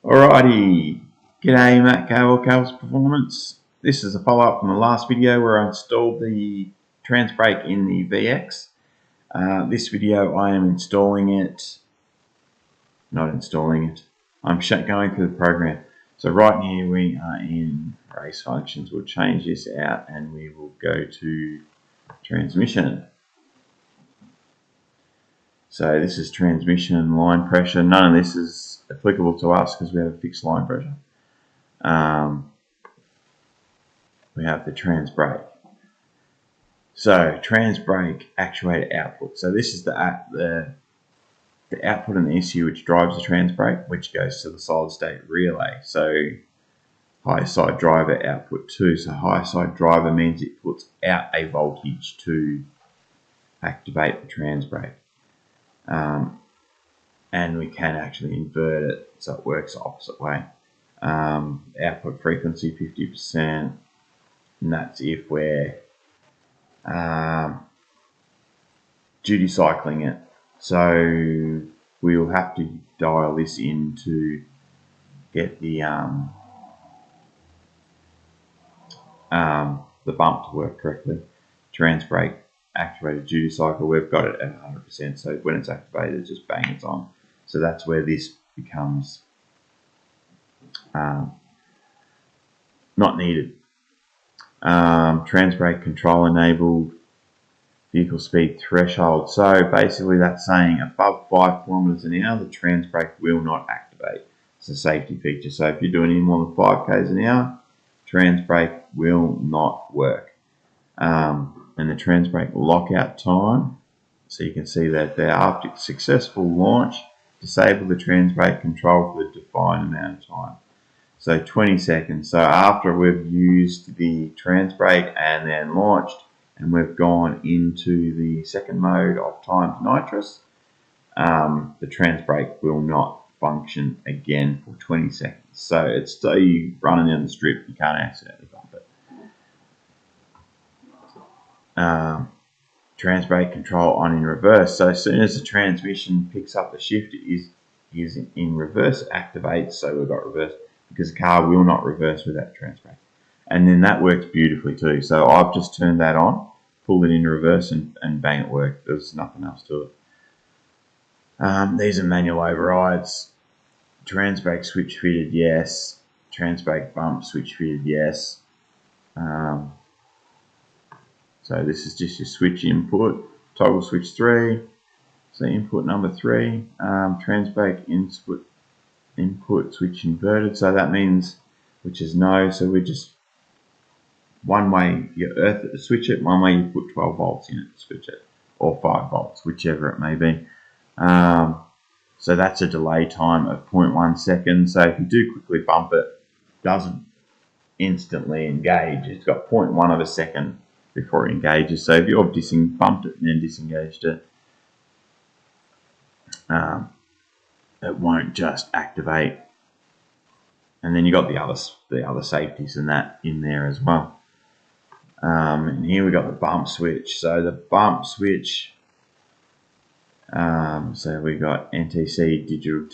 Alrighty, g'day Matt Cable, Cable's Performance. This is a follow-up from the last video where I installed the trans brake in the VX. This video I am I'm going through the program. So right here we are in race functions. We'll change this out and we will go to transmission. So this is transmission line pressure. None of this is applicable to us because we have a fixed line pressure. We have the trans brake. So trans brake actuator output. So this is the output in the ECU which drives the trans brake, which goes to the solid state relay. So high side driver output 2. So high side driver means it puts out a voltage to activate the trans brake. And we can actually invert it so it works the opposite way. Output frequency 50%, and that's if we're duty cycling it. So we'll have to dial this in to get the bump to work correctly. Trans brake activated duty cycle, we've got it at 100%, so when it's activated, just bang, it's on. So that's where this becomes not needed. Trans brake control enabled, vehicle speed threshold. So basically that's saying above 5 kilometers an hour, the trans brake will not activate. It's a safety feature. So if you're doing any more than 5 k's an hour, trans brake will not work. And the trans brake lockout time, so you can see that there, after successful launch, disable the trans brake control for the defined amount of time. So 20 seconds. So after we've used the trans brake and then launched, and we've gone into the second mode of timed nitrous, the trans brake will not function again for 20 seconds. So it's still you running down the strip, you can't accidentally bump it. Trans brake control on in reverse. So as soon as the transmission picks up the shift, it is in reverse, activates. So we've got reverse because the car will not reverse without trans brake. And then that works beautifully too. So I've just turned that on, pulled it into reverse, and bang, it worked. There's nothing else to it. These are manual overrides. Trans brake switch fitted, yes. Trans brake bump switch fitted, yes. So this is just your switch input, toggle switch 3, so input number 3, trans brake input switch inverted, so that means, which is no, so we're just, one way you earth it to switch it, one way you put 12 volts in it to switch it, or 5 volts, whichever it may be. So that's a delay time of 0.1 seconds, so if you do quickly bump it, it doesn't instantly engage, it's got 0.1 of a second before it engages. So if you've bumped it and then disengaged it, it won't just activate. And then you got the other safeties and that in there as well. And here we got the bump switch. So the bump switch, so we got NTC digital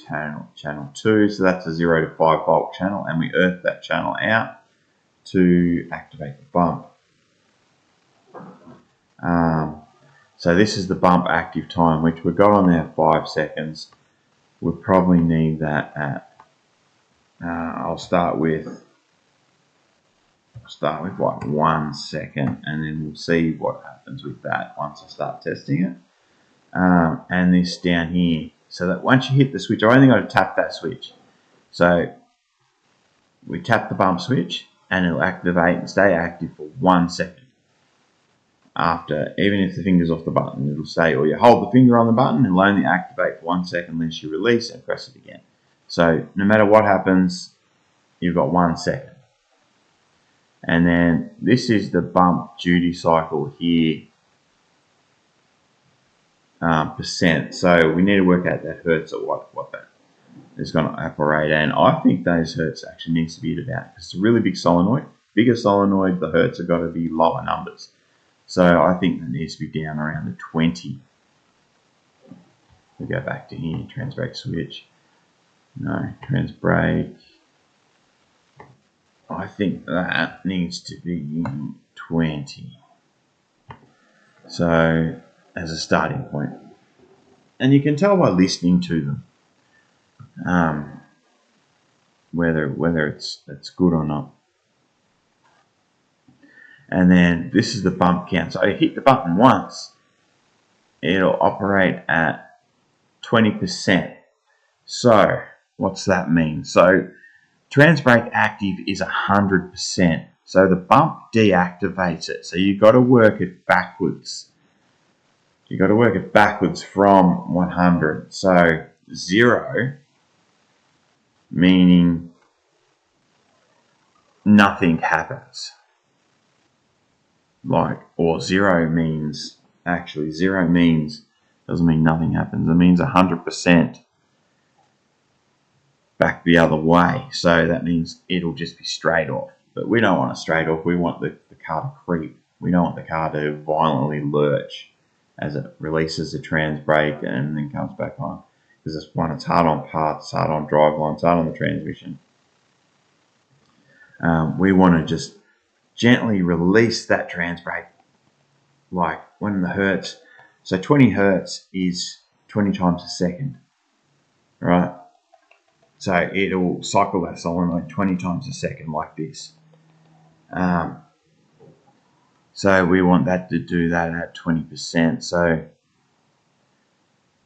channel 2. So that's a 0 to 5 volt channel, and we earth that channel out to activate the bump. So this is the bump active time, which we've got on there 5 seconds. We'll probably need that at, I'll start with like 1 second, and then we'll see what happens with that once I start testing it. And this down here, so that once you hit the switch, I only got to tap that switch. So we tap the bump switch and it'll activate and stay active for 1 second. After, even if the finger's off the button, it'll say, or you hold the finger on the button, it'll only activate for 1 second unless you release and press it again. So no matter what happens, you've got 1 second. And then this is the bump duty cycle here, percent. So we need to work out that hertz or what that is going to operate. And I think those hertz actually needs to be at about, because it's a really big solenoid. Bigger solenoid, the hertz have got to be lower numbers. So I think that needs to be down around the 20. We go back to here, trans brake switch. No, trans brake. I think that needs to be 20. So, as a starting point. And you can tell by listening to them whether it's good or not. And then this is the bump count. So you hit the button once, it'll operate at 20%. So what's that mean? So trans brake active is 100%. So the bump deactivates it. So you've got to work it backwards. You've got to work it backwards from 100. So 0 meaning nothing happens. Or 0 means, actually 0 means, doesn't mean nothing happens. It means 100% back the other way. So that means it'll just be straight off. But we don't want it straight off. We want the car to creep. We don't want the car to violently lurch as it releases the trans brake and then comes back on. Because this one, it's hard on parts, hard on driveline, hard on the transmission. We want to just gently release that trans brake, like when the hertz. So 20 hertz is 20 times a second, right? So it'll cycle that solenoid 20 times a second like this. So we want that to do that at 20%. So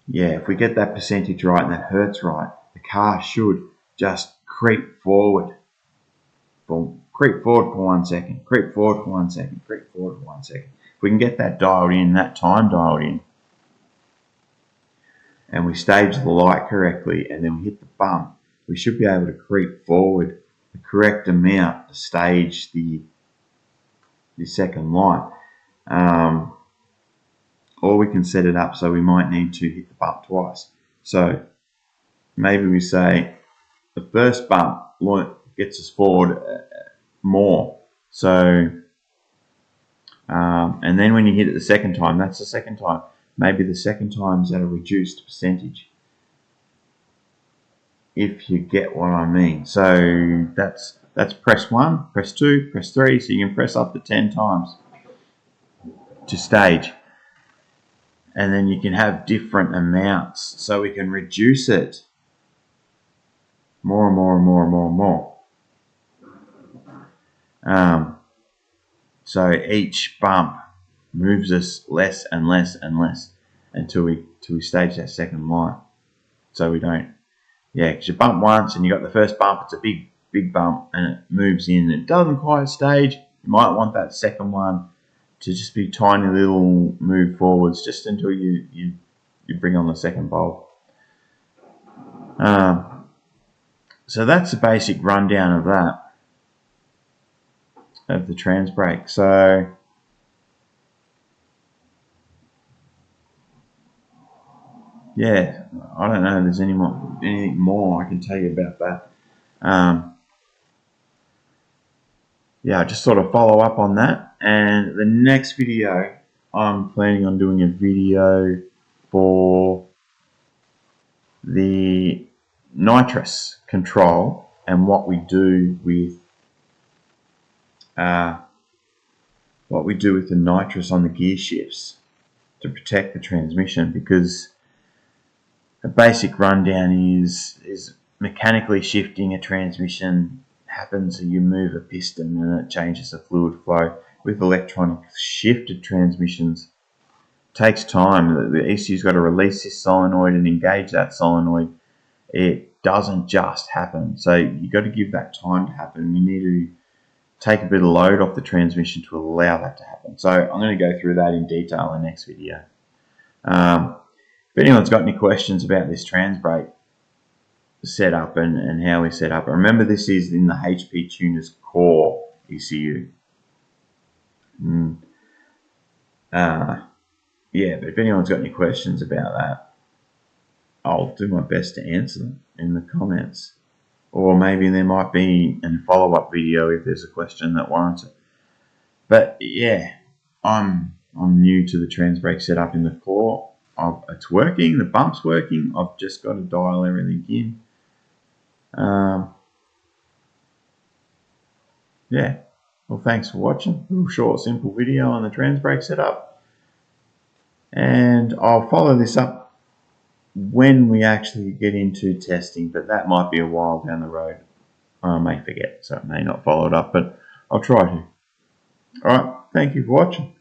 yeah, if we get that percentage right and that hertz right, the car should just creep forward. Boom. Creep forward for 1 second, creep forward for 1 second, creep forward for 1 second. If we can get that dialed in, that time dialed in, and we stage the light correctly, and then we hit the bump, we should be able to creep forward the correct amount to stage the second light. Or we can set it up so we might need to hit the bump twice. So maybe we say the first bump gets us forward more. So, and then when you hit it the second time, that's the second time. Maybe the second time's at a reduced percentage, if you get what I mean. So that's press 1, press 2, press 3. So you can press up to 10 times to stage. And then you can have different amounts. So we can reduce it more and more and more and more and more. So each bump moves us less and less and less until we stage that second line. So we don't, because you bump once and you got the first bump, it's a big bump and it moves in. It doesn't quite stage. You might want that second one to just be tiny little move forwards just until you bring on the second bulb. So that's the basic rundown of that, of the trans brake. So yeah, I don't know if there's anything more I can tell you about that. I just sort of follow up on that, and the next video I'm planning on doing a video for the nitrous control and what we do with the nitrous on the gear shifts to protect the transmission, because a basic rundown is mechanically shifting a transmission happens. You move a piston and it changes the fluid flow. With electronic shifted transmissions, it takes time. The ECU's got to release this solenoid and engage that solenoid. It doesn't just happen. So you've got to give that time to happen. You need to take a bit of load off the transmission to allow that to happen. So I'm going to go through that in detail in the next video. If anyone's got any questions about this trans brake setup and how we set up, remember this is in the HP Tuners Core ECU. But if anyone's got any questions about that, I'll do my best to answer them in the comments. Or maybe there might be a follow-up video if there's a question that warrants it. But yeah, I'm new to the trans brake setup in the Core. It's working, the bump's working. I've just got to dial everything in. Yeah, well, thanks for watching. A little short, simple video on the trans brake setup, and I'll follow this up when we actually get into testing, but that might be a while down the road. I may forget, so I may not follow it up, but I'll try to. Alright, thank you for watching.